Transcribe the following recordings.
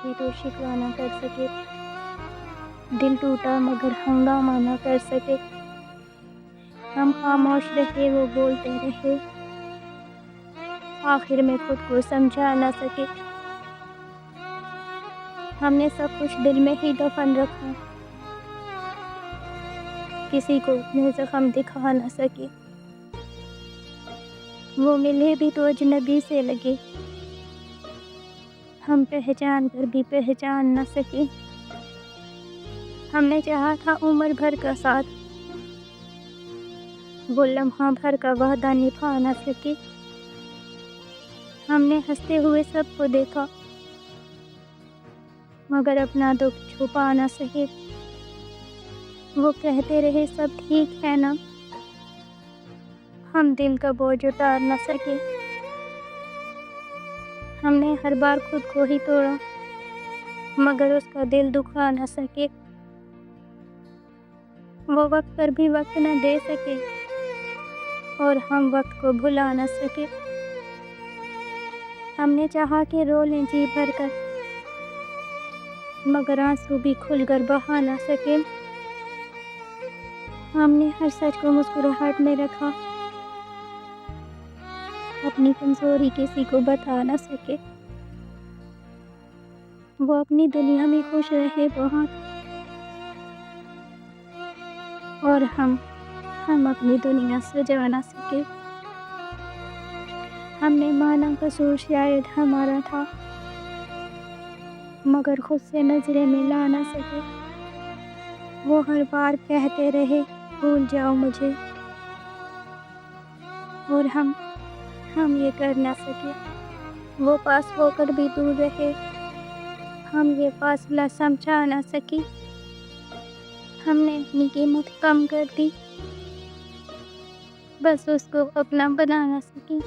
سکے تو شکوہ نہ کر سکے، دل ٹوٹا مگر ہنگامہ نہ کر سکے، ہم خاموش رہے وہ بولتے رہے، آخر میں خود کو سمجھا نہ سکے، ہم نے سب کچھ دل میں ہی دفن رکھا، کسی کو اپنے زخم دکھا نہ سکے، وہ ملے بھی تو اجنبی سے لگے، ہم پہچان کر بھی پہچان نہ سکے، ہم نے چاہا تھا عمر بھر کا ساتھ، وہ لمحہ بھر کا وعدہ نبھا نہ سکے، ہم نے ہنستے ہوئے سب کو دیکھا مگر اپنا دکھ چھپا نہ سکے، وہ کہتے رہے سب ٹھیک ہے نا، ہم دل کا بوجھ اتار نہ سکے، ہم نے ہر بار خود کو ہی توڑا مگر اس کا دل دکھا نہ سکے، وہ وقت پر بھی وقت نہ دے سکے اور ہم وقت کو بھلا نہ سکے، ہم نے چاہا کہ رو لیں جی بھر کر مگر آنسو بھی کھل کر بہا نہ سکے، ہم نے ہر سچ کو مسکراہٹ میں رکھا، اپنی کمزوری کسی کو بتا نہ سکے، وہ اپنی دنیا میں خوش رہے بہت اور ہم اپنی دنیا سجا نہ سکے، ہم نے مانا قصور شاید ہمارا تھا مگر خود سے نظریں ملا نہ سکے، وہ ہر بار کہتے رہے بھول جاؤ مجھے اور ہم یہ کر نہ سکے، وہ پاس ہو کر بھی دور رہے، ہم یہ فاصلہ سمجھا نہ سکے، ہم نے اپنی قیمت کم کر دی بس اس کو اپنا بنا نہ سکے،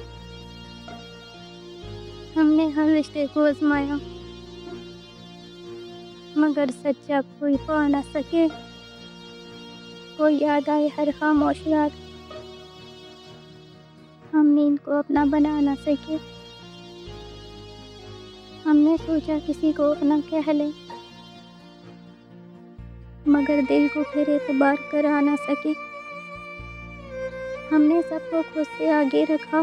ہم نے ہر رشتے کو آزمایا مگر سچا کوئی پا نہ سکے، کوئی یاد آئے ہر خاموش رات ہم نیند کو اپنا بنا نہ سکے، ہم نے سوچا کسی کو اپنا کہہ لیں مگر دل کو پھر اعتبار کرا نہ سکے، ہم نے سب کو خود سے آگے رکھا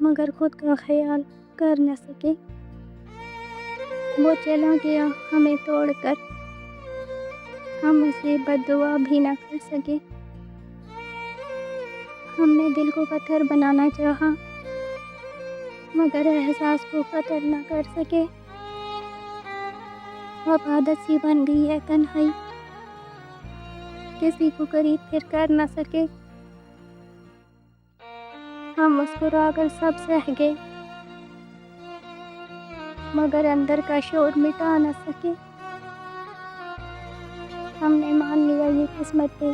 مگر خود کا خیال کر نہ سکے، وہ چلا گیا ہمیں توڑ کر ہم اسے بد دعا بھی نہ کر سکے، ہم نے دل کو پتھر بنانا چاہا مگر احساس کو قتل نہ کر سکے، اب عادت سی بن گئی ہے تنہائی کسی کو قریب پھر کر نہ سکے، ہم مسکرا کر سب سہ گئے مگر اندر کا شور مٹا نہ سکے، ہم نے مان لیا یہ قسمت ہے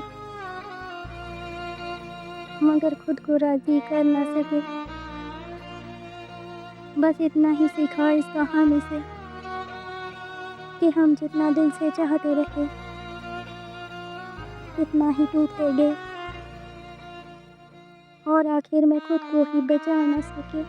مگر خود کو راضی کر نہ سکے، بس اتنا ہی سیکھا اس کہانی سے کہ ہم جتنا دل سے چاہتے رہے اتنا ہی ٹوٹتے گئے اور آخر میں خود کو ہی بچا نہ سکے۔